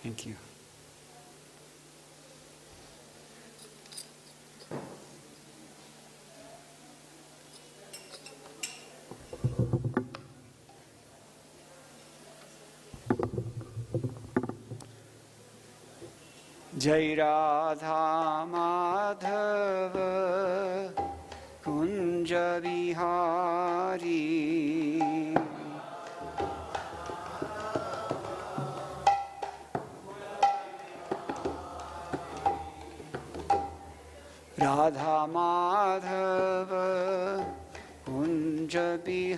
Thank you. Jai Radha Madhava Kunja Vihari Radha Madhava Kunja Vihari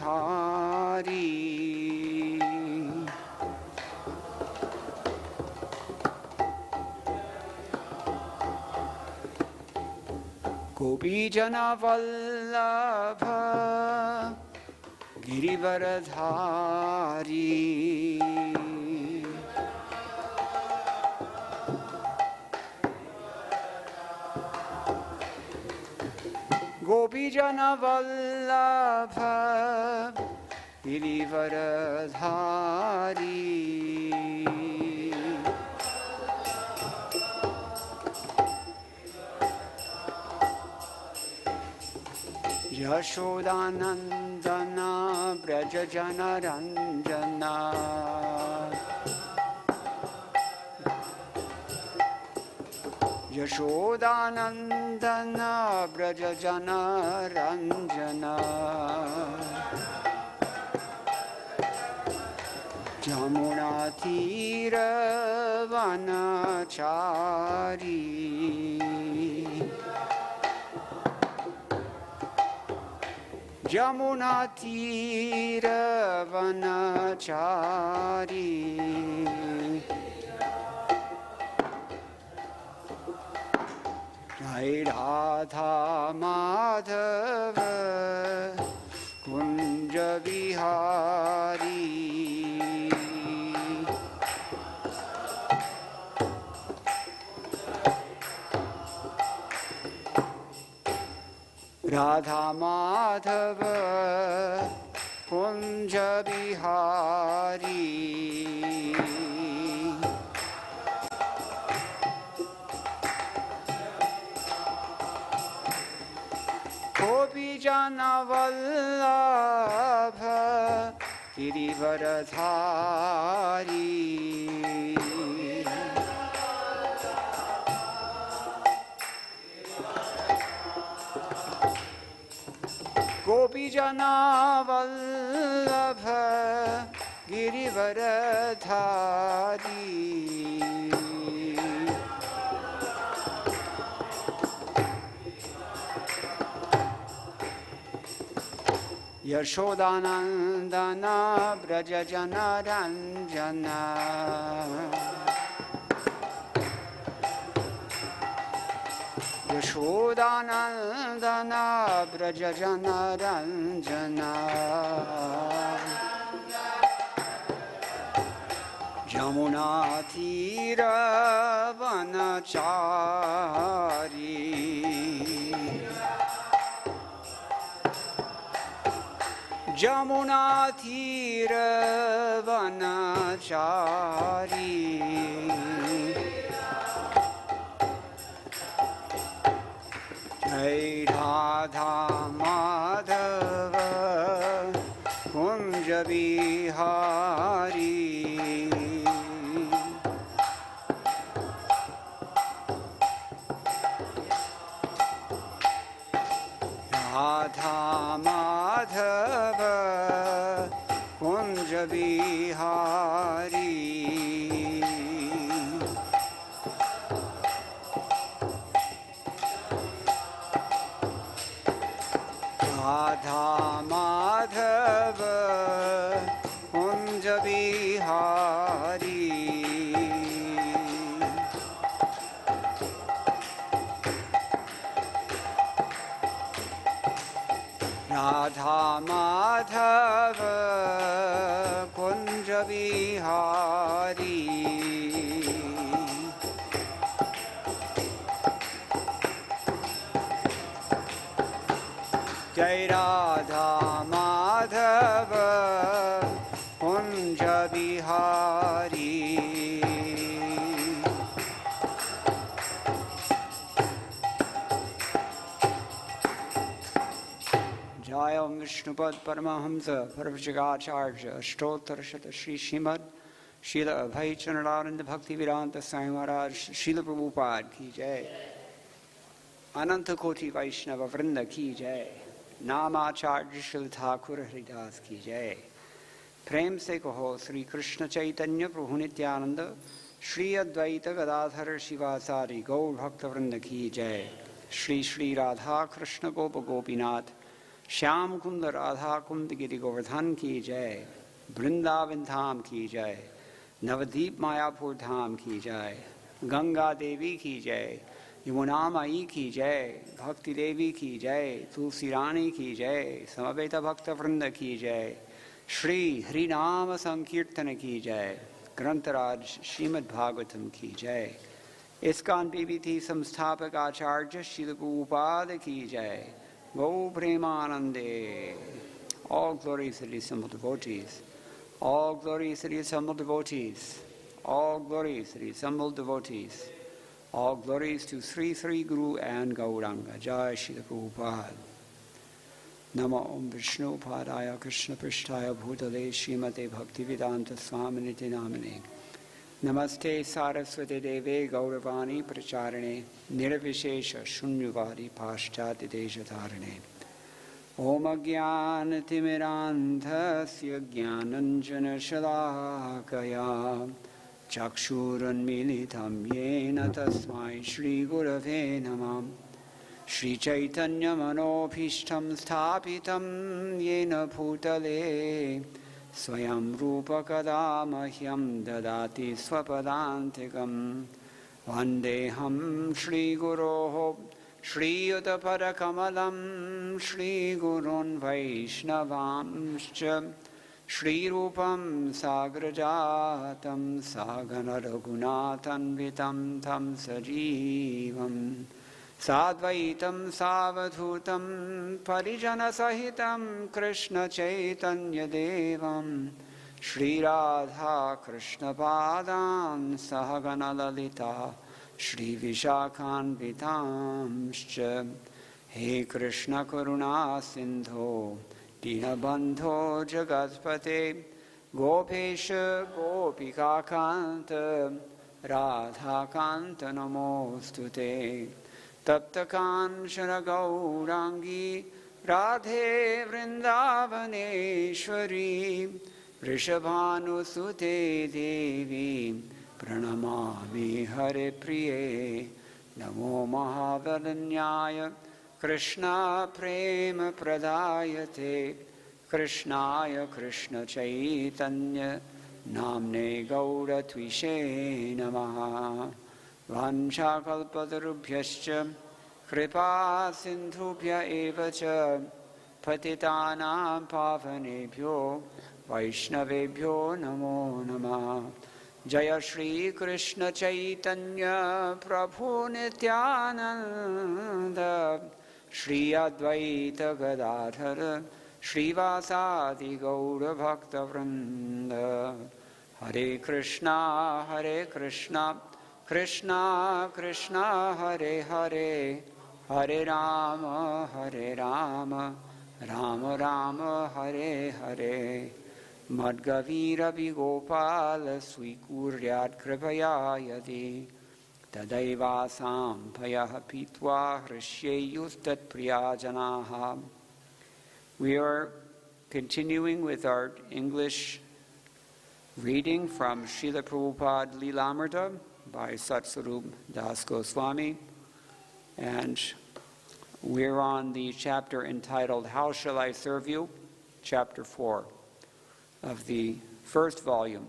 Gopijana Vallabha Girivaradhari Gopijana Vallabha Girivaradhari Yashodanandana Brajajana Ranjana Yashodanandana Brajajana Ranjana Jamuna Tira Vanachari Jamuna Tira Vanachari Jai Radha Madhava Kunja Vihari Radha Madhava Kunja Vihari Gopijana Vallabha Girivaradhari Gopijana Vallabha Girivaradhari Yashodanandana Brajajana Ranjana Yashodanandana Brajajana Ranjana Jamuna Tira Vanachari Jamuna Tira Vanachari Jai Radha Madhava Kunja Vihari Radha Madhava Kunja Vihari Radha Madhava Kunja Vihari Radha Madhava Kunja Vihari Jai Radha Madhava Kunja Vihari Namalayam Vishnupad Paramahamsa Parvajagacharya Ashtottara Shata Shri Srimad Srila Abhay Chanararanda Bhaktivedanta Swami Maharaj Srila Prabhupada Ki Jai Ananta Koti Vaishnava Vrinda Ki Jai Namacharya Srila Thakur Haridas Ki Jai Prem Se Kaho Sri Krishna Chaitanya Prabhu Nityananda Shri Advaita Gadadhara Shivasari Gaur Bhakta Vrinda Ki Jai Shri Shri Radha Krishna Gopa Gopinath Shyam Kunda Radha Kunda Giri Govardhan Ki Jai Vrindavan Dham Ki Jai Navadip Mayapur Dham Ki Jai Ganga Devi Ki Jai Yamuna Mai Ki Jai Bhakti Devi Ki Jai Tulsi Rani Ki Jai Samaveta Bhakta Vrinda Ki Jai Shri Harinama Sankirtana Ki Jai Grantaraj Srimad-Bhagavatam Ki Jai ISKCON PBT Samsthapak Acharya Srila Prabhupada Ki Jai Go Premanande. All glories to the assembled devotees. All glories to the assembled devotees. All glories to the assembled devotees. All glories to Sri Sri Guru and Gauranga. Jai Srila Prabhupada. Nama Om Vishnu Padaya Krishna Prishtaya Bhutale Srimate Bhaktivedanta Swami Namane. Namaste Saraswati Deve Gauravani Pracharane Nirvishesha Shunyavadi Pashtati Deshatharane Om Agyan Timirandhasya Gyananjana Shalakaya Chakshuran Militam Yena Tasmai Shri Gurave Namam Shri Chaitanya Manopishtam Sthapitam Yena Bhutale Swayam Rupa Kadamahyam Dadati Swapadantikam Vandeham Shri Guroho Shri Uttapada Kamalam Shri Gurun Vaishnavamscha Shri Rupam Sagrajatam Sagana Raghunathan Vitam Tam Sajivam Sadvaitam Savadhutam Parijana Sahitam Krishna Chaitanya Devam Shri Radha Krishna Padam Sahagana Lalita Shri Vishakhan Vitamscha He Krishna Karuna Sindho Dinabandho Jagaspate Gopesha Gopika Kanta Radha Kanta Namostute Tapta Kanchana Gaurangi Radhe Vrindavaneshwari Vrishabhanusute Devi Pranamami Hare Priye Namo Mahavalanyaya Krishna Prema Pradayate Krishnaya Krishna Chaitanya Namne Gaura Tvishe Namaha Vanchakalpatarubhyascha Kripa Sindhubhya Evacha Patitanam Pavanebhyo Vaishnavebhyo Namo Namah Jaya Shri Krishna Chaitanya Prabhu Nityananda Shri Advaita Gadadhara Shri Vasadi Gaura Bhakta Vrinda Hare Krishna Krishna Krishna Hare Hare Hare Rama Rama Rama Hare Hare Madgavira Vigopala Swikuryat Kripaya Yadi Tadaiva Sampaya Pitva Hrishyeyustat Priyajanaha. We are continuing with our English reading from Srila Prabhupada Lilamrita by Satsvarup Das Goswami, and we're on the chapter entitled How Shall I Serve You? Chapter 4 of the first volume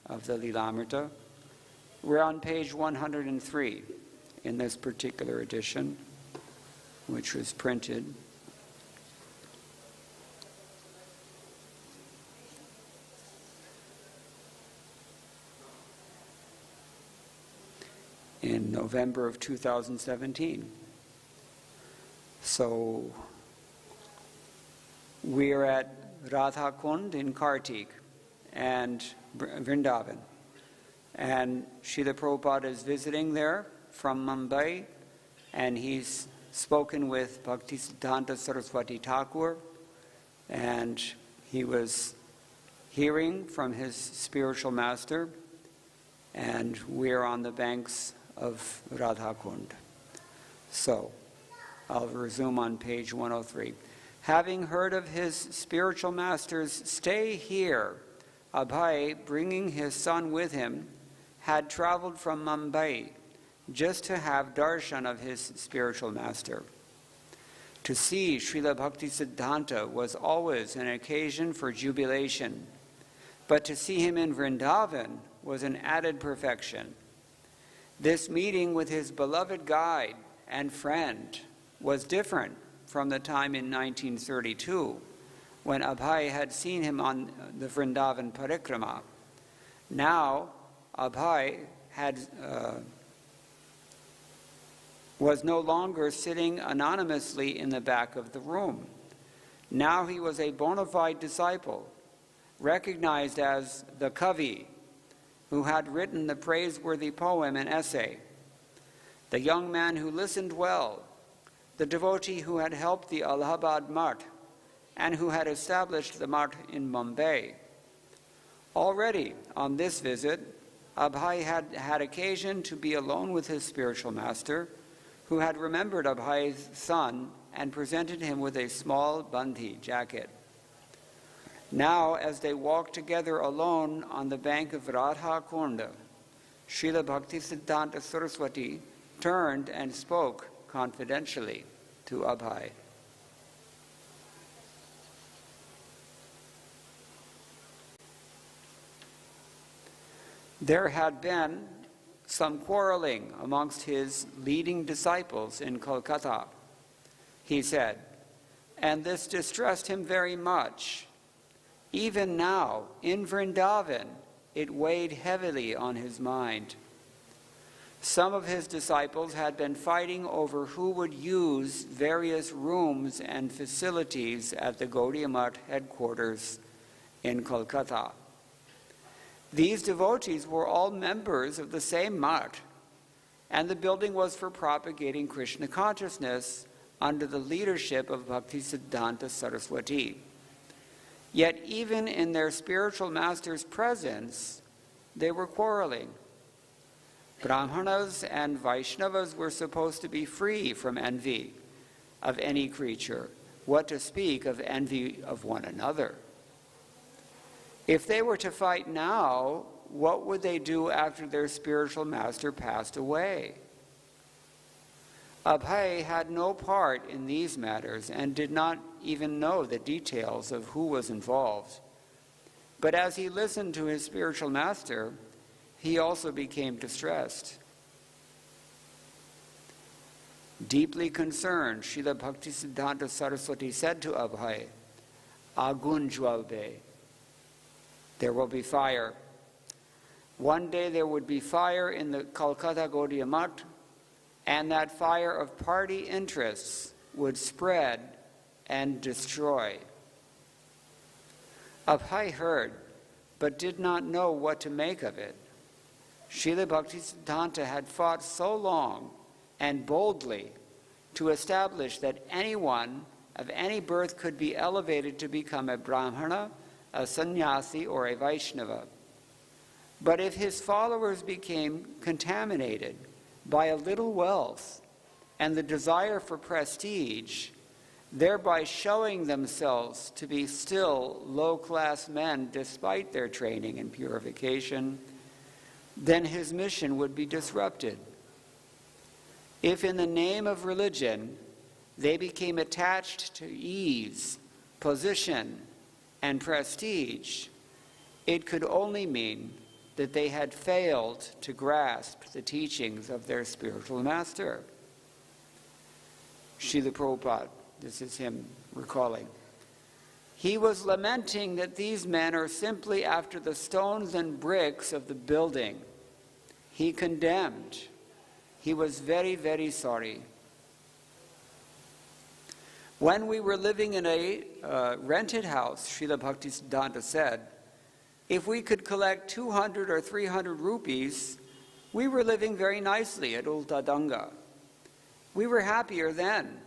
of the Lilamrita. We're on page 103 in this particular edition, which was printed in November of 2017. So we are at Radha Kund in Kartik and Vrindavan. And Srila Prabhupada is visiting there from Mumbai, and he's spoken with Bhaktivedanta Saraswati Thakur and he was hearing from his spiritual master, and we're on the banks of Radha Kund. So, I'll resume on page 103. Having heard of his spiritual master's stay here, Abhay, bringing his son with him, had traveled from Mumbai just to have darshan of his spiritual master. To see Srila Bhaktisiddhanta was always an occasion for jubilation, but to see him in Vrindavan was an added perfection. This meeting with his beloved guide and friend was different from the time in 1932, when Abhay had seen him on the Vrindavan parikrama. Now, Abhay was no longer sitting anonymously in the back of the room. Now he was a bona fide disciple, recognized as the Kavi, who had written the praiseworthy poem and essay, the young man who listened well, the devotee who had helped the Allahabad Mutt and who had established the Mutt in Mumbai. Already on this visit, Abhay had occasion to be alone with his spiritual master, who had remembered Abhay's son and presented him with a small bandhi jacket. Now, as they walked together alone on the bank of Radha Kunda, Srila Bhaktisiddhanta Saraswati turned and spoke confidentially to Abhay. There had been some quarreling amongst his leading disciples in Kolkata, he said, and this distressed him very much. Even now, in Vrindavan, it weighed heavily on his mind. Some of his disciples had been fighting over who would use various rooms and facilities at the Gaudiya Mutt headquarters in Kolkata. These devotees were all members of the same Mutt, and the building was for propagating Krishna consciousness under the leadership of Bhaktisiddhanta Saraswati. Yet even in their spiritual master's presence, they were quarreling. Brahmanas and Vaishnavas were supposed to be free from envy of any creature, what to speak of envy of one another. If they were to fight now, what would they do after their spiritual master passed away? Abhay had no part in these matters and did not even know the details of who was involved. But as he listened to his spiritual master, he also became distressed. Deeply concerned, Srila Bhaktisiddhanta Saraswati said to Abhay, Agun jwalbe, there will be fire. One day there would be fire in the Kolkata Gaudiya Mutt, and that fire of party interests would spread and destroy. Abhay heard, but did not know what to make of it. Srila Bhaktisiddhanta had fought so long and boldly to establish that anyone of any birth could be elevated to become a Brahmana, a sannyasi, or a Vaishnava. But if his followers became contaminated by a little wealth and the desire for prestige, thereby showing themselves to be still low-class men despite their training and purification, then his mission would be disrupted. If in the name of religion they became attached to ease, position, and prestige, it could only mean that they had failed to grasp the teachings of their spiritual master. Srila Prabhupada, this is him recalling. He was lamenting that these men are simply after the stones and bricks of the building. He condemned. He was very, very sorry. When we were living in a rented house, Srila Bhaktisiddhanta said, if we could collect 200 or 300 rupees, we were living very nicely at Ultadanga. We were happier then.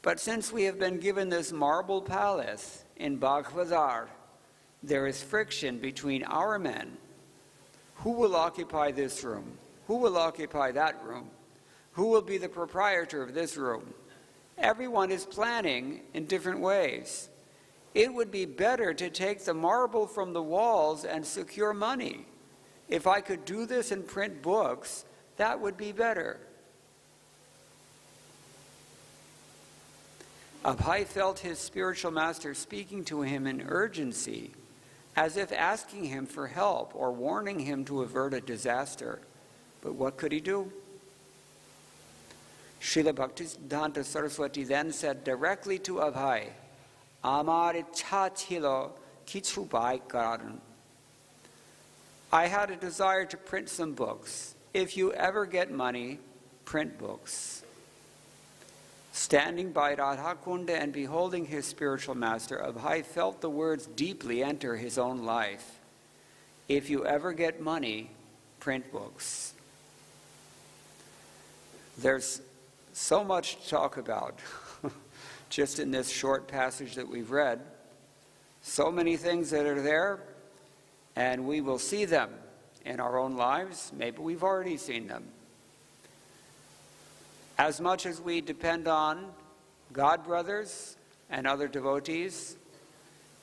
But since we have been given this marble palace in Baghbazar, there is friction between our men. Who will occupy this room? Who will occupy that room? Who will be the proprietor of this room? Everyone is planning in different ways. It would be better to take the marble from the walls and secure money. If I could do this and print books, that would be better. Abhay felt his spiritual master speaking to him in urgency, as if asking him for help or warning him to avert a disaster. But what could he do? Srila Bhaktivedanta Saraswati then said directly to Abhay, "Amar ichha chilo kichu bai karan." I had a desire to print some books. If you ever get money, print books. Standing by Radhakunda and beholding his spiritual master, Abhay felt the words deeply enter his own life. If you ever get money, print books. There's so much to talk about just in this short passage that we've read. So many things that are there, and we will see them in our own lives. Maybe we've already seen them. As much as we depend on God brothers and other devotees,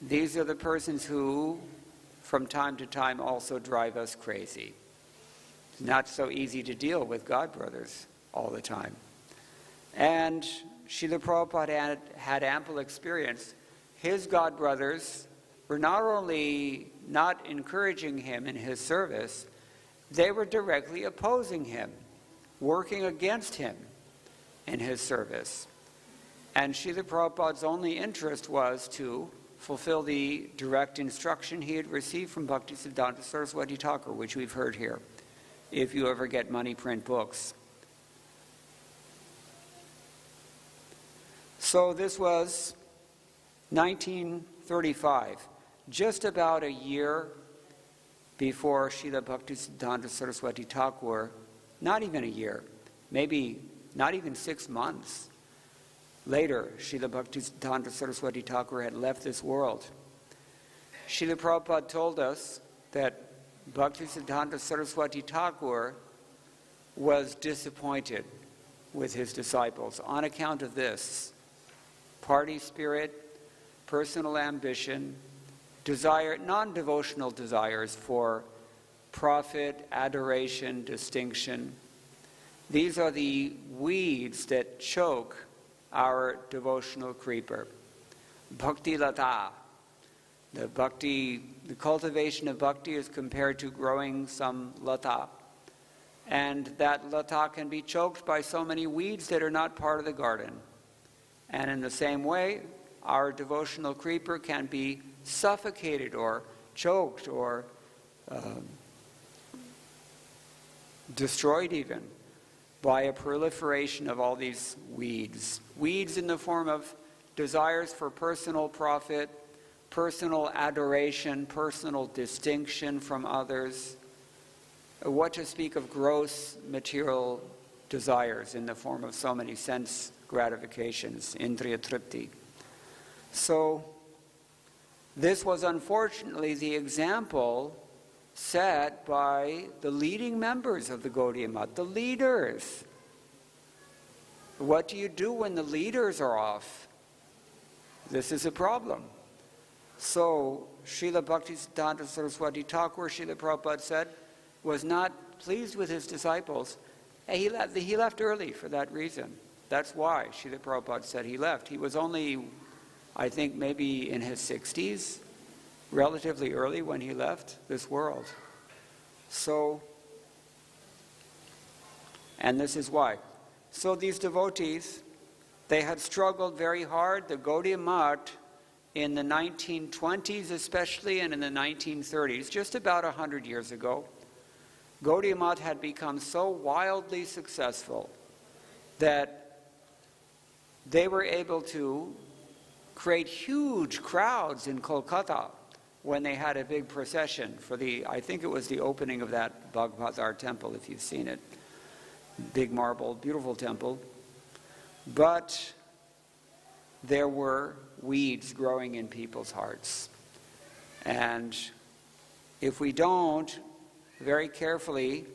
these are the persons who, from time to time, also drive us crazy. It's not so easy to deal with God brothers all the time. And Srila Prabhupada had ample experience. His God brothers were not only not encouraging him in his service, they were directly opposing him, working against him in his service. And Srila Prabhupada's only interest was to fulfill the direct instruction he had received from Bhaktisiddhanta Saraswati Thakur, which we've heard here. If you ever get money, print books. So this was 1935, just about a year before Srila Bhaktisiddhanta Saraswati Thakur, not even a year, maybe not even 6 months later, Srila Bhaktisiddhanta Saraswati Thakur had left this world. Srila Prabhupada told us that Bhaktisiddhanta Saraswati Thakur was disappointed with his disciples on account of this: party spirit, personal ambition, desire, non-devotional desires for profit, adoration, distinction. These are the weeds that choke our devotional creeper. Bhakti lata. The cultivation of bhakti is compared to growing some lata. And that lata can be choked by so many weeds that are not part of the garden. And in the same way, our devotional creeper can be suffocated or choked or destroyed even by a proliferation of all these weeds. Weeds in the form of desires for personal profit, personal adoration, personal distinction from others. What to speak of gross material desires in the form of so many sense gratifications, indriya tripti. So this was unfortunately the example set by the leading members of the Gaudiya Math, the leaders. What do you do when the leaders are off? This is a problem. So Srila Bhaktisiddhanta Saraswati Thakur, Srila Prabhupada said, was not pleased with his disciples. And he left early for that reason. That's why Srila Prabhupada said he left. He was only, I think, maybe in his 60s, relatively early when he left this world. So, and this is why. So these devotees, they had struggled very hard. The Gaudiya Math in the 1920s especially, and in the 1930s, just about 100 years ago, Gaudiya Math had become so wildly successful that they were able to create huge crowds in Kolkata when they had a big procession for I think it was the opening of that Baghbazar temple, if you've seen it. Big marble, beautiful temple. But there were weeds growing in people's hearts. And if we don't very carefully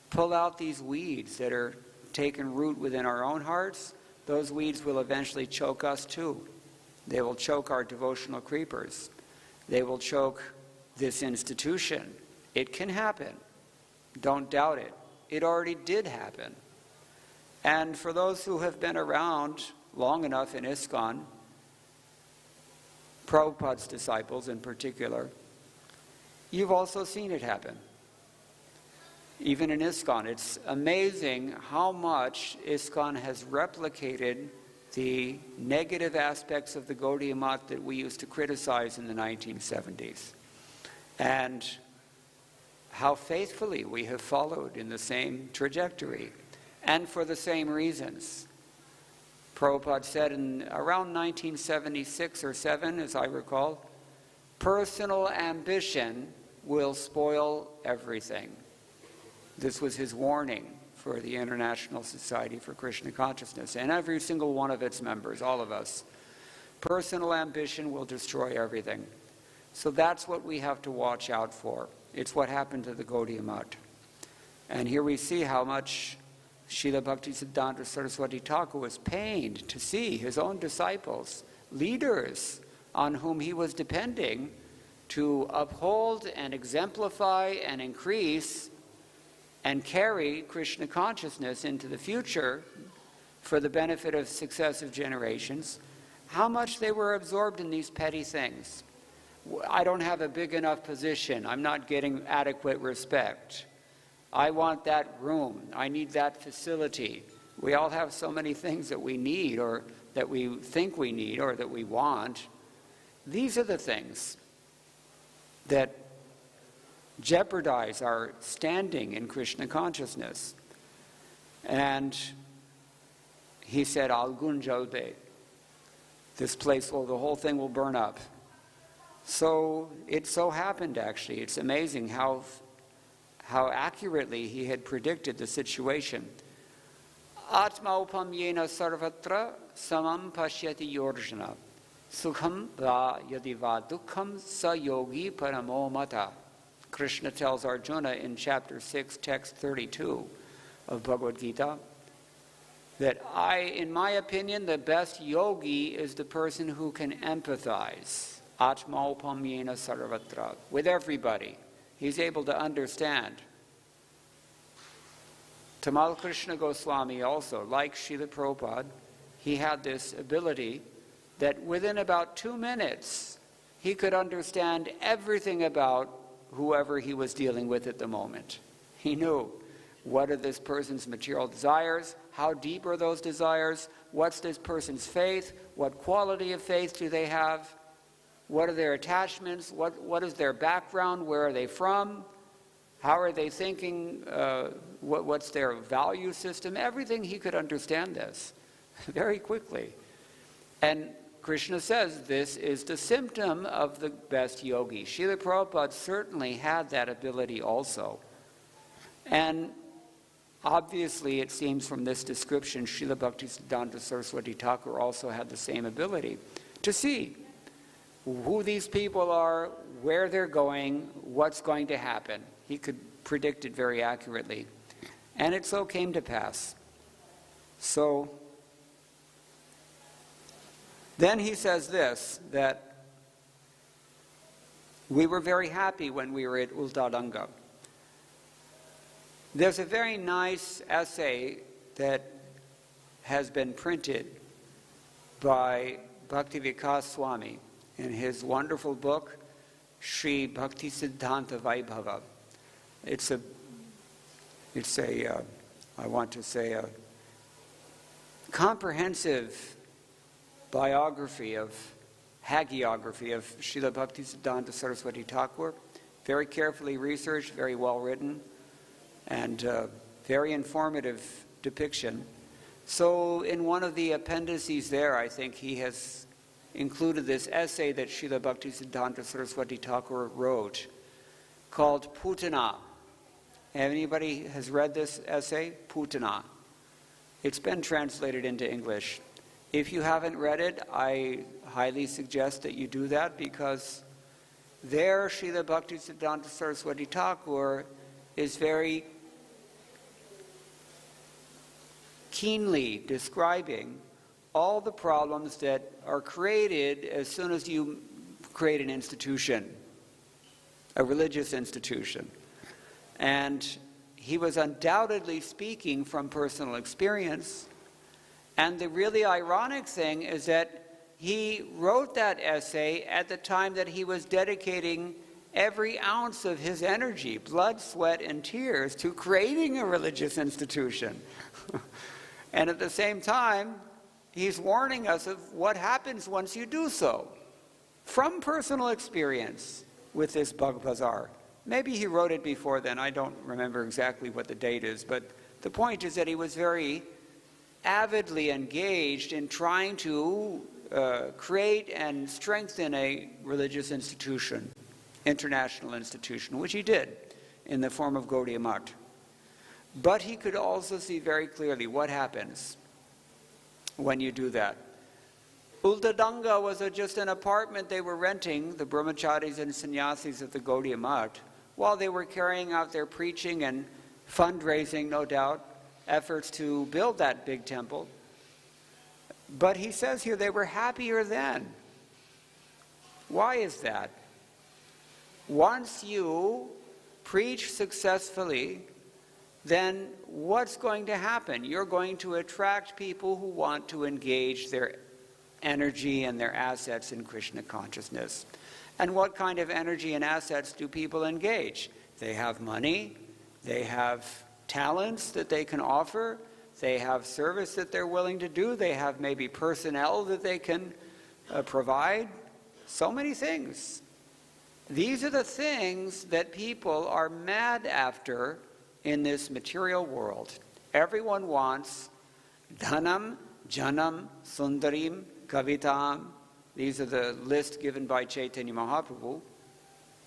pull out these weeds that are taken root within our own hearts, those weeds will eventually choke us too. They will choke our devotional creepers. They will choke this institution. It can happen. Don't doubt it. It already did happen. And for those who have been around long enough in ISKCON, Prabhupada's disciples in particular, you've also seen it happen. Even in ISKCON, it's amazing how much ISKCON has replicated the negative aspects of the Gaudiya Mat that we used to criticize in the 1970s. And how faithfully we have followed in the same trajectory, and for the same reasons. Prabhupada said in around 1976 or 7, as I recall, personal ambition will spoil everything. This was his warning for the International Society for Krishna Consciousness and every single one of its members, all of us. Personal ambition will destroy everything. So that's what we have to watch out for. It's what happened to the Gaudiya Mat. And here we see how much Srila Bhaktisiddhanta Saraswati Thakur was pained to see his own disciples, leaders on whom he was depending to uphold and exemplify and increase and carry Krishna consciousness into the future for the benefit of successive generations, how much they were absorbed in these petty things. I don't have a big enough position. I'm not getting adequate respect. I want that room. I need that facility. We all have so many things that we need, or that we think we need, or that we want. These are the things that jeopardize our standing in Krishna consciousness. And he said, Algun Jalbe, this place, the whole thing will burn up. So it so happened, actually. It's amazing how accurately he had predicted the situation. Atma upamyena sarvatra samam pashyati yorjana sukham va yadi va dukkham sa yogi paramo mata. Krishna tells Arjuna in chapter 6, text 32 of Bhagavad-gita, that in my opinion, the best yogi is the person who can empathize, atma upamyena sarvatra, with everybody. He's able to understand. Tamal Krishna Goswami also, like Srila Prabhupada, he had this ability that within about 2 minutes, he could understand everything about whoever he was dealing with at the moment. He knew what are this person's material desires, how deep are those desires, what's this person's faith, what quality of faith do they have, what are their attachments, what is their background, where are they from, how are they thinking, what's their value system, everything. He could understand this very quickly. And Krishna says this is the symptom of the best yogi. Srila Prabhupada certainly had that ability also. And obviously, it seems from this description, Srila Bhaktisiddhanta Saraswati Thakur also had the same ability to see who these people are, where they're going, what's going to happen. He could predict it very accurately. And it so came to pass. So then he says this, that we were very happy when we were at Ultadanga. There's a very nice essay that has been printed by Bhaktivedanta Swami in his wonderful book, Sri Bhaktisiddhanta Vaibhava. It's a comprehensive biography hagiography of Srila Bhaktisiddhanta Saraswati Thakur, very carefully researched, very well written, and very informative depiction. So in one of the appendices there, I think he has included this essay that Srila Bhaktisiddhanta Saraswati Thakur wrote called Putana. Anybody has read this essay? Putana. It's been translated into English. If you haven't read it, I highly suggest that you do that, because there Srila Bhaktivedanta Saraswati Thakur is very keenly describing all the problems that are created as soon as you create an institution, a religious institution. And he was undoubtedly speaking from personal experience. And the really ironic thing is that he wrote that essay at the time that he was dedicating every ounce of his energy, blood, sweat, and tears, to creating a religious institution. And at the same time, he's warning us of what happens once you do so, from personal experience with this Bhag Bazaar. Maybe he wrote it before then, I don't remember exactly what the date is, but the point is that he was very avidly engaged in trying to create and strengthen a religious institution, international institution, which he did in the form of Gaudiya Math. But he could also see very clearly what happens when you do that. Ultadanga was just an apartment they were renting, the brahmacharis and sannyasis of the Gaudiya Math, while they were carrying out their preaching and fundraising, no doubt, efforts to build that big temple. But he says here they were happier then. Why is that? Once you preach successfully, then what's going to happen? You're going to attract people who want to engage their energy and their assets in Krishna consciousness. And what kind of energy and assets do people engage? They have money, they have talents that they can offer, they have service that they're willing to do, they have maybe personnel that they can provide, so many things. These are the things that people are mad after in this material world. Everyone wants dhanam, janam, sundarim, kavitam. These are the list given by Chaitanya Mahaprabhu.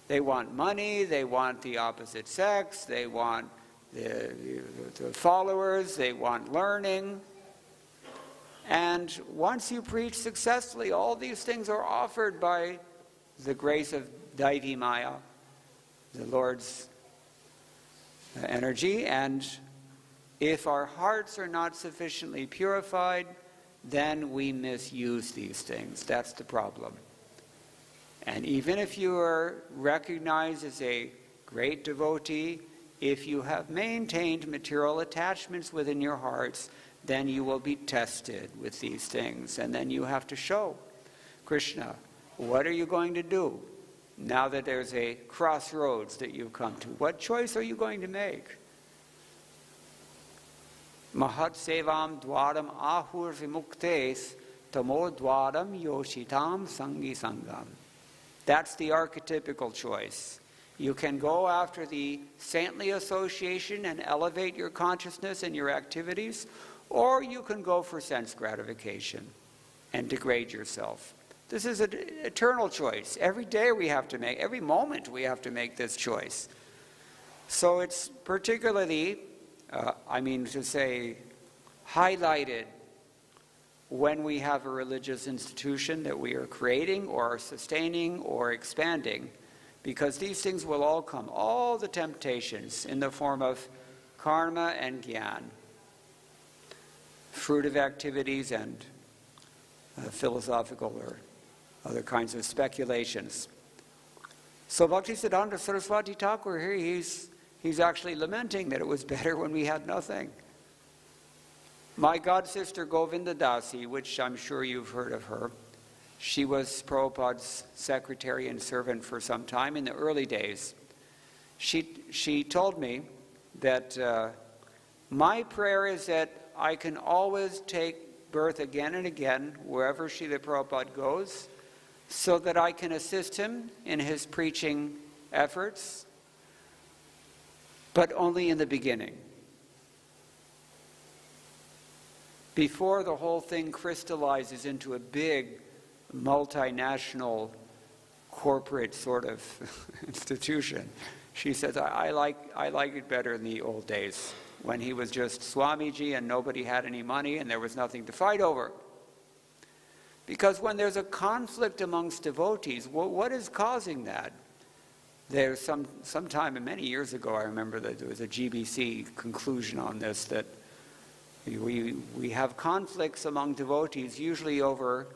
They want money, they want the opposite sex, they want the followers, they want learning. And once you preach successfully, all these things are offered by the grace of Daivi Maya, the Lord's energy. And if our hearts are not sufficiently purified, then we misuse these things. That's the problem. And even if you are recognized as a great devotee, if you have maintained material attachments within your hearts, then you will be tested with these things. And then you have to show Krishna, what are you going to do now that there's a crossroads that you've come to? What choice are you going to make? Mahat sevam dwaram ahur vimuktes tamo dwaram yoshitam sangi sangam. That's the archetypical choice. You can go after the saintly association and elevate your consciousness and your activities, or you can go for sense gratification and degrade yourself. This is an eternal choice. Every day we have to make, every moment we have to make this choice. So it's particularly, highlighted when we have a religious institution that we are creating or sustaining or expanding, because these things will all come, all the temptations in the form of karma and gyan, fruitive activities and philosophical or other kinds of speculations. So Bhaktisiddhanta Saraswati Thakur here, he's actually lamenting that it was better when we had nothing. My god sister Govinda Dasi, which I'm sure you've heard of her, she was Prabhupada's secretary and servant for some time in the early days. She told me that my prayer is that I can always take birth again and again wherever Srila Prabhupada goes, so that I can assist him in his preaching efforts, but only in the beginning. Before the whole thing crystallizes into a big multinational corporate sort of institution. She says, I like it better in the old days, when he was just Swamiji and nobody had any money and there was nothing to fight over. Because when there's a conflict amongst devotees, what is causing that? There's some time, many years ago, I remember that there was a GBC conclusion on this, that we have conflicts among devotees usually over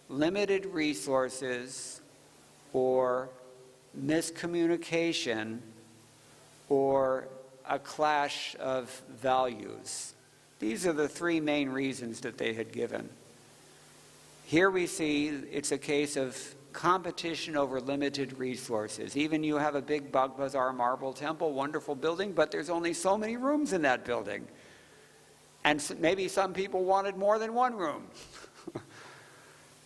limited resources or miscommunication or a clash of values. These are the three main reasons that they had given. Here we see it's a case of competition over limited resources. Even you have a big Bag Bazaar marble temple, wonderful building, but there's only so many rooms in that building. And maybe some people wanted more than one room.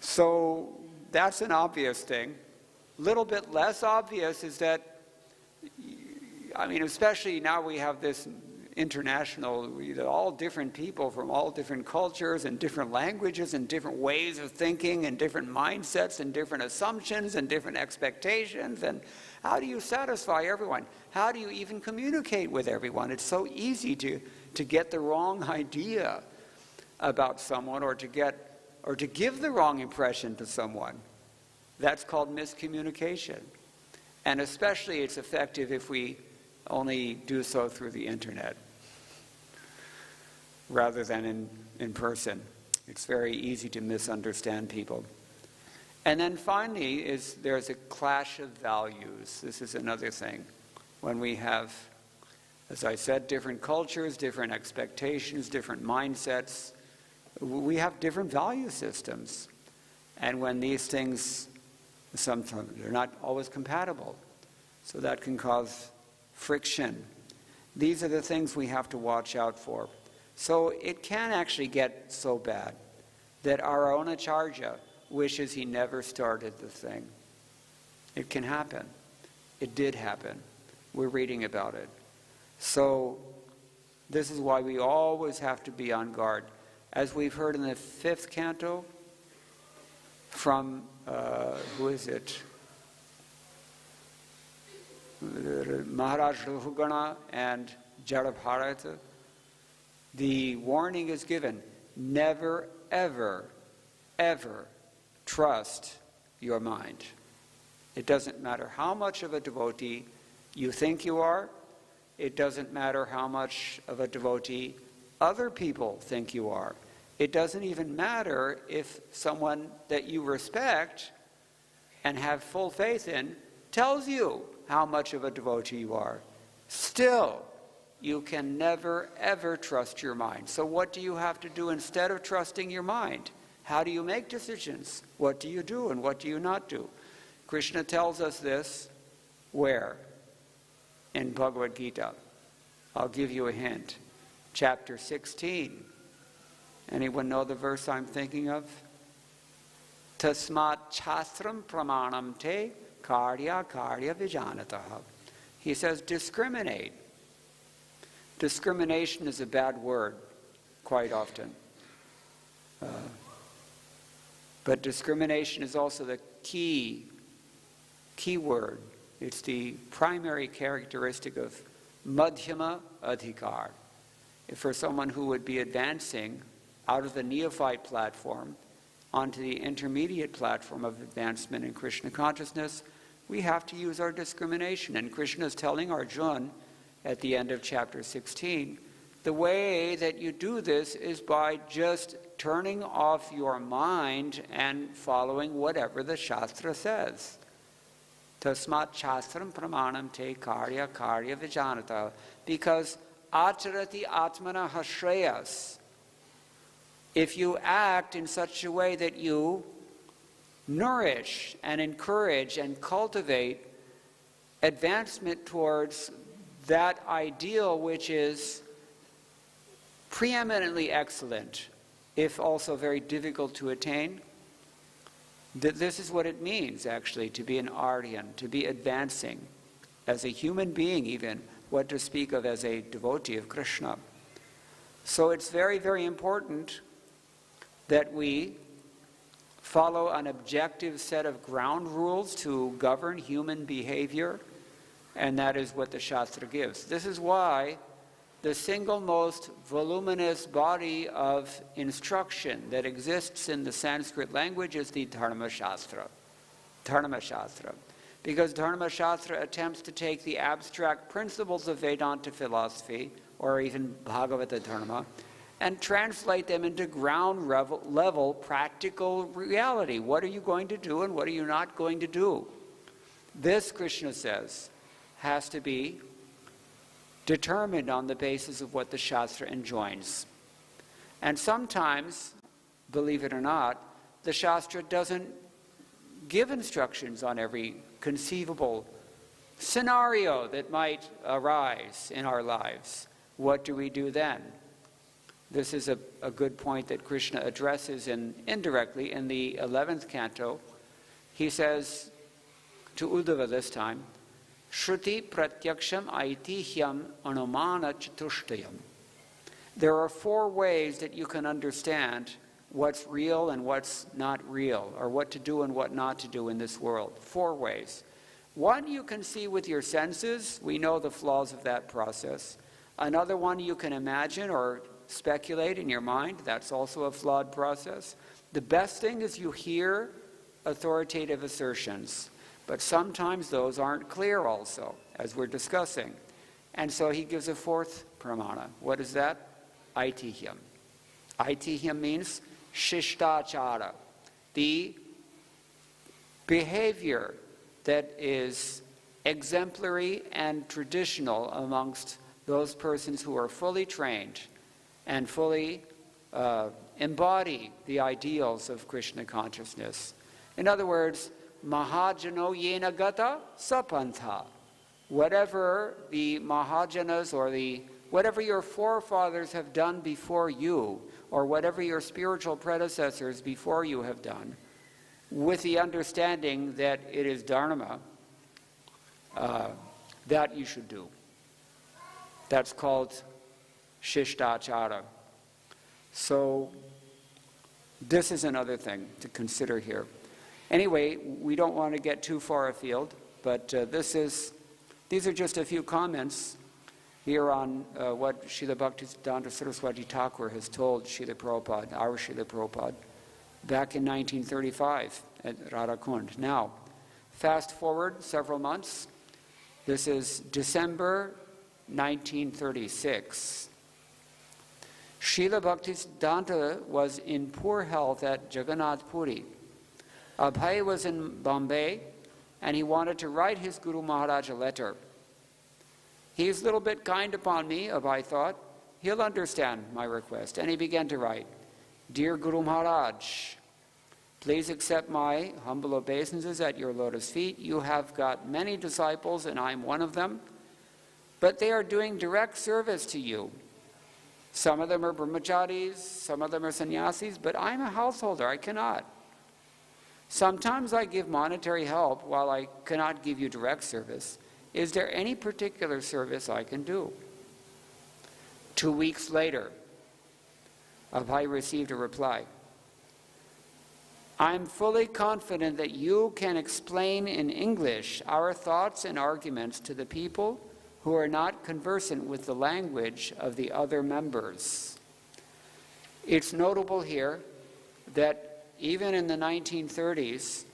So that's an obvious thing. Little bit less obvious is that, I mean, especially now we have this international, all different people from all different cultures and different languages and different ways of thinking and different mindsets and different assumptions and different expectations. And how do you satisfy everyone? How do you even communicate with everyone? It's so easy to get the wrong idea about someone or to give the wrong impression to someone. That's called miscommunication. And especially it's effective if we only do so through the internet rather than in person. It's very easy to misunderstand people. And then finally there's a clash of values. This is another thing. When we have, as I said, different cultures, different expectations, different mindsets, we have different value systems. And when these things, sometimes they're not always compatible. So that can cause friction. These are the things we have to watch out for. So it can actually get so bad that our own Acharya wishes he never started the thing. It can happen. It did happen. We're reading about it. So this is why we always have to be on guard. As we've heard in the 5th canto from, who is it? Maharaj Rahugana and Jarabharata, the warning is given, never, ever, ever trust your mind. It doesn't matter how much of a devotee you think you are. It doesn't matter how much of a devotee other people think you are. It doesn't even matter if someone that you respect and have full faith in tells you how much of a devotee you are. Still, you can never, ever trust your mind. So what do you have to do instead of trusting your mind? How do you make decisions? What do you do and what do you not do? Krishna tells us this where? In Bhagavad-gita. I'll give you a hint. Chapter 16. Anyone know the verse I'm thinking of? Tasmat chastram pramanam te karya vijanataha. He says discriminate. Discrimination is a bad word quite often. But discrimination is also the key word. It's the primary characteristic of madhyama adhikar. For someone who would be advancing out of the neophyte platform onto the intermediate platform of advancement in Krishna consciousness, we have to use our discrimination. And Krishna is telling Arjuna at the end of chapter 16, the way that you do this is by just turning off your mind and following whatever the Shastra says. Tasmat shastram pramanam te karya vijanata. Because acharati atmana hashreyas. If you act in such a way that you nourish and encourage and cultivate advancement towards that ideal which is preeminently excellent, if also very difficult to attain, this is what it means actually to be an Aryan, to be advancing as a human being even, what to speak of as a devotee of Krishna. So it's very, very important that we follow an objective set of ground rules to govern human behavior, and that is what the Shastra gives. This is why the single most voluminous body of instruction that exists in the Sanskrit language is the Dharma Shastra. Dharma Shastra. Because Dharma Shastra attempts to take the abstract principles of Vedanta philosophy, or even Bhagavata Dharma, and translate them into ground level practical reality. What are you going to do and what are you not going to do? This, Krishna says, has to be determined on the basis of what the Shastra enjoins. And sometimes, believe it or not, the Shastra doesn't give instructions on every conceivable scenario that might arise in our lives. What do we do then? This is a good point that Krishna addresses indirectly in the 11th canto. He says to Uddhava this time, Shruti pratyaksham aitihyam anumana chatushtayam. There are 4 ways that you can understand what's real and what's not real, or what to do and what not to do in this world. 4 ways. 1 you can see with your senses. We know the flaws of that process. Another one you can imagine or speculate in your mind. That's also a flawed process. The best thing is you hear authoritative assertions, but sometimes those aren't clear also, as we're discussing. And so he gives a 4th pramana. What is that? Aitihyam. Aitihyam means shishtachara, the behavior that is exemplary and traditional amongst those persons who are fully trained and fully embody the ideals of Krishna consciousness. In other words, Mahajano yena gata sapantha. Whatever the Mahajanas or whatever your forefathers have done before you, or whatever your spiritual predecessors before you have done, with the understanding that it is dharma, that you should do. That's called shishtachara. So this is another thing to consider here. Anyway, we don't want to get too far afield, but these are just a few comments here on what Srila Bhaktivedanta Saraswati Thakur has told Srila Prabhupada, our Srila Prabhupada, back in 1935 at Radhakund. Now, fast forward several months. This is December 1936. Srila Bhaktivedanta was in poor health at Jagannath Puri. Abhay was in Bombay, and he wanted to write his Guru Maharaj a letter. He's a little bit kind upon me, Abhay thought. He'll understand my request. And he began to write, Dear Guru Maharaj, please accept my humble obeisances at your lotus feet. You have got many disciples, and I'm one of them, but they are doing direct service to you. Some of them are brahmacharis, some of them are sannyasis, but I'm a householder, I cannot. Sometimes I give monetary help while I cannot give you direct service. Is there any particular service I can do? 2 weeks later, Abhay received a reply. I'm fully confident that you can explain in English our thoughts and arguments to the people who are not conversant with the language of the other members. It's notable here that even in the 1930s,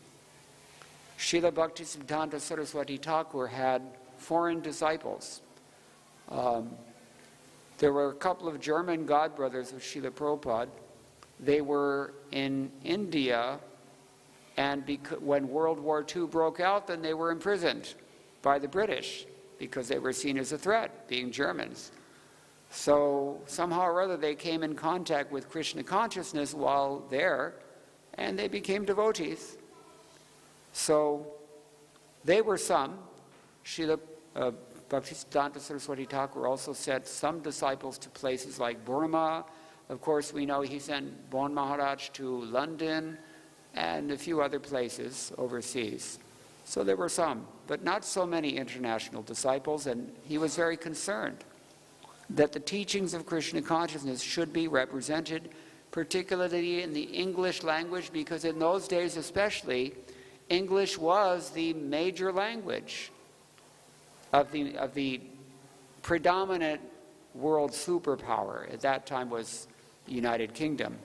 Srila Bhaktivedanta Saraswati Thakur had foreign disciples. There were a couple of German godbrothers of Srila Prabhupada. They were in India, and when World War II broke out, then they were imprisoned by the British because they were seen as a threat, being Germans. So somehow or other they came in contact with Krishna consciousness while there, and they became devotees. So they were some. Srila Bhaktivedanta Saraswati Thakur also sent some disciples to places like Burma. Of course, we know he sent Bon Maharaj to London and a few other places overseas. So there were some, but not so many international disciples, and he was very concerned that the teachings of Krishna consciousness should be represented, particularly in the English language, because in those days especially, English was the major language of the predominant world superpower. At that time was the United Kingdom.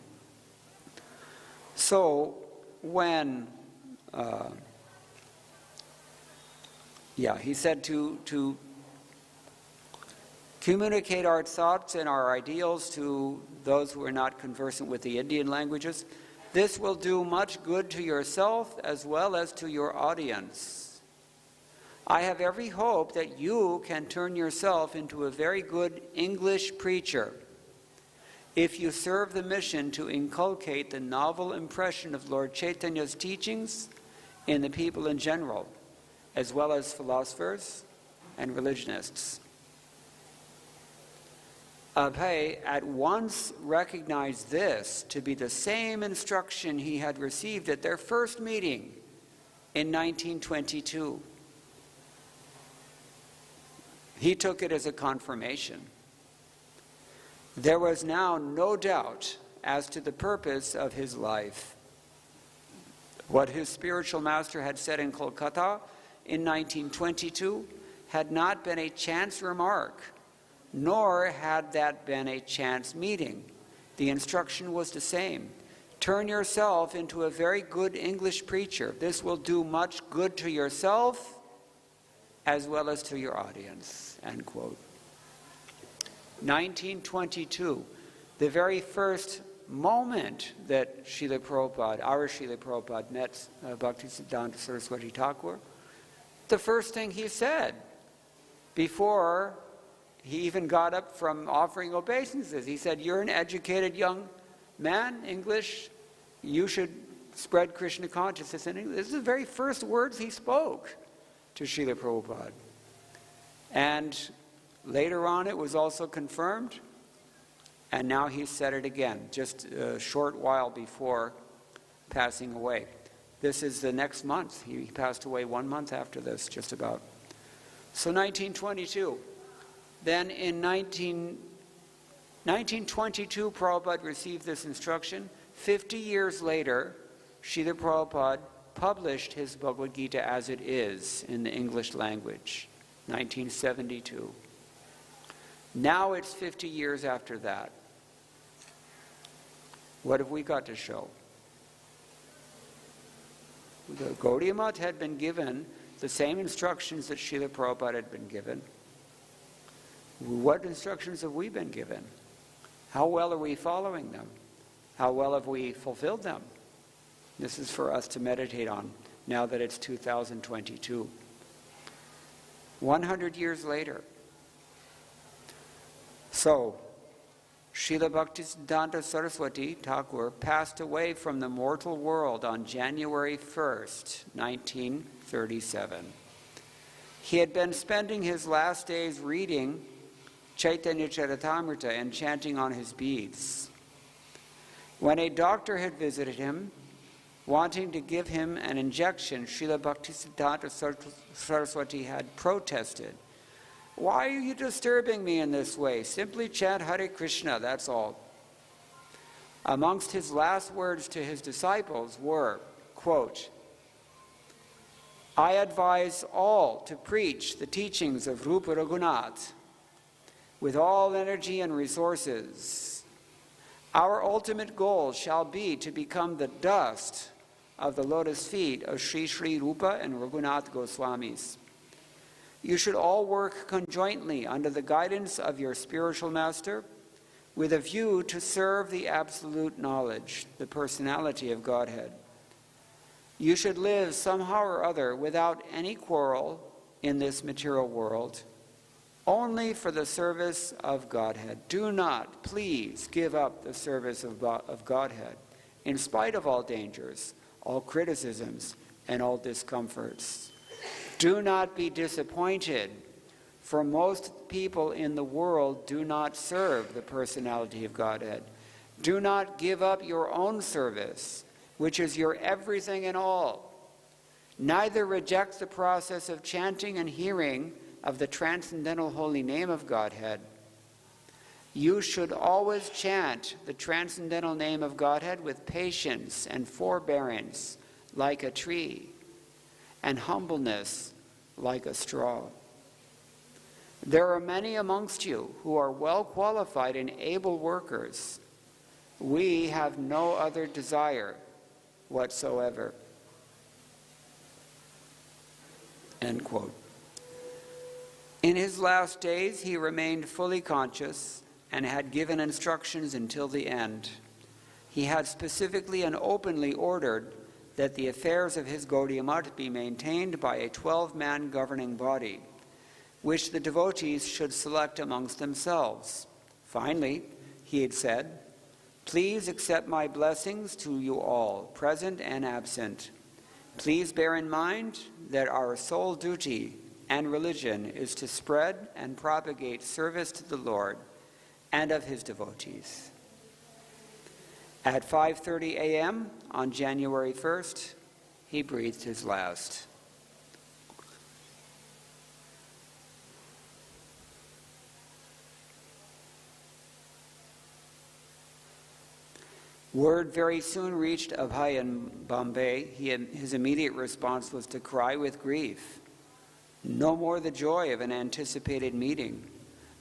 So when, he said to communicate our thoughts and our ideals to those who are not conversant with the Indian languages. This will do much good to yourself as well as to your audience. I have every hope that you can turn yourself into a very good English preacher if you serve the mission to inculcate the novel impression of Lord Chaitanya's teachings in the people in general, as well as philosophers and religionists. Abhay at once recognized this to be the same instruction he had received at their first meeting in 1922. He took it as a confirmation. There was now no doubt as to the purpose of his life. What his spiritual master had said in Kolkata in 1922 had not been a chance remark, nor had that been a chance meeting. The instruction was the same. Turn yourself into a very good English preacher. This will do much good to yourself as well as to your audience. End quote. 1922, the very first moment that Srila Prabhupada, our Srila Prabhupada, met Bhaktivedanta Saraswati Thakur, the first thing he said before he even got up from offering obeisances, he said, "You're an educated young man, English, you should spread Krishna consciousness in English." This is the very first words he spoke to Srila Prabhupada. And later on it was also confirmed, and now he said it again, just a short while before passing away. This is the next month. He passed away 1 month after this, just about. So 1922. Then in 1922, Prabhupada received this instruction. 50 years later, Srila Prabhupada published his Bhagavad-gita as it is in the English language, 1972. Now it's 50 years after that. What have we got to show? The Gaudiya Math had been given the same instructions that Srila Prabhupada had been given. What instructions have we been given? How well are we following them? How well have we fulfilled them? This is for us to meditate on now that it's 2022. 100 years later. So, Srila Bhaktivedanta Saraswati Thakur passed away from the mortal world on January 1st, 1937. He had been spending his last days reading Chaitanya Charitamrita and chanting on his beads. When a doctor had visited him, wanting to give him an injection, Srila Bhaktivedanta Saraswati had protested. "Why are you disturbing me in this way? Simply chant Hare Krishna, that's all." Amongst his last words to his disciples were, quote, "I advise all to preach the teachings of Rupa Raghunath with all energy and resources. Our ultimate goal shall be to become the dust of the lotus feet of Sri Sri Rupa and Raghunath Goswamis. You should all work conjointly under the guidance of your spiritual master with a view to serve the absolute knowledge, the personality of Godhead. You should live somehow or other without any quarrel in this material world, only for the service of Godhead. Do not, please, give up the service of Godhead, in spite of all dangers, all criticisms, and all discomforts. Do not be disappointed, for most people in the world do not serve the personality of Godhead. Do not give up your own service, which is your everything and all. Neither reject the process of chanting and hearing of the transcendental holy name of Godhead. You should always chant the transcendental name of Godhead with patience and forbearance like a tree, and humbleness like a straw. There are many amongst you who are well qualified and able workers. We have no other desire whatsoever. End quote. In his last days, he remained fully conscious and had given instructions until the end. He had specifically and openly ordered that the affairs of his Gaudiya Math be maintained by a 12-man governing body, which the devotees should select amongst themselves. Finally, he had said, "Please accept my blessings to you all, present and absent. Please bear in mind that our sole duty and religion is to spread and propagate service to the Lord and of his devotees." At 5:30 a.m. on January 1st, he breathed his last. Word very soon reached Abhay in Bombay. His immediate response was to cry with grief. No more the joy of an anticipated meeting.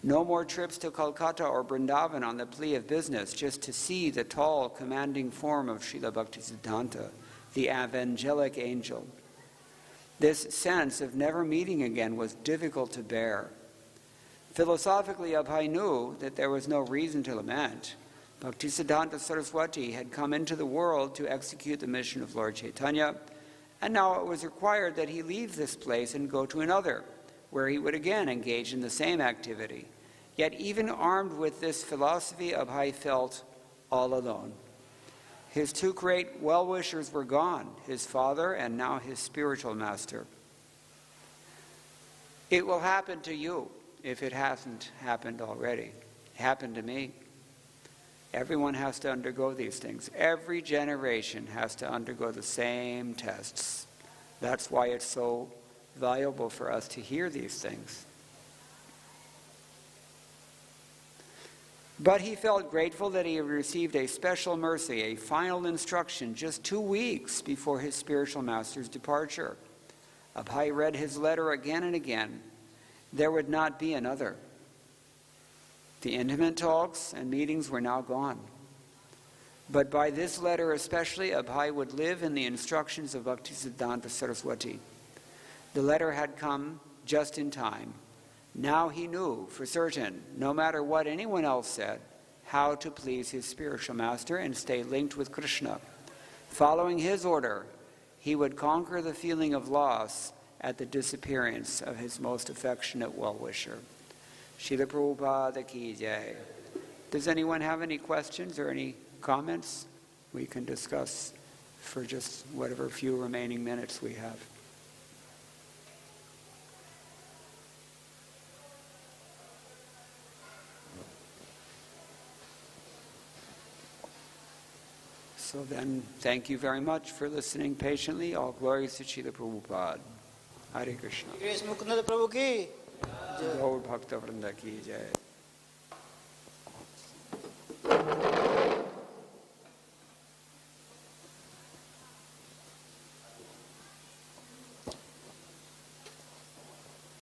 No more trips to Calcutta or Vrindavan on the plea of business, just to see the tall, commanding form of Srila Bhaktisiddhanta, the evangelic angel. This sense of never meeting again was difficult to bear. Philosophically, Abhay knew that there was no reason to lament. Bhaktisiddhanta Saraswati had come into the world to execute the mission of Lord Chaitanya, and now it was required that he leave this place and go to another, where he would again engage in the same activity. Yet even armed with this philosophy, Abhay felt all alone. His two great well-wishers were gone, his father and now his spiritual master. It will happen to you if it hasn't happened already. It happened to me. Everyone has to undergo these things. Every generation has to undergo the same tests. That's why it's so valuable for us to hear these things. But he felt grateful that he had received a special mercy, a final instruction, just 2 weeks before his spiritual master's departure. Abhay read his letter again and again. There would not be another. The intimate talks and meetings were now gone. But by this letter especially, Abhay would live in the instructions of Bhaktisiddhanta Saraswati. The letter had come just in time. Now he knew for certain, no matter what anyone else said, how to please his spiritual master and stay linked with Krishna. Following his order, he would conquer the feeling of loss at the disappearance of his most affectionate well-wisher. Srila Prabhupada ki jai. Does anyone have any questions or any comments? We can discuss for just whatever few remaining minutes we have. So then, thank you very much for listening patiently. All glories to Srila Prabhupada. Hare Krishna. Krishna Mukunda Datta Prabhu ki Gaur Bhakta Vrinda ki jai.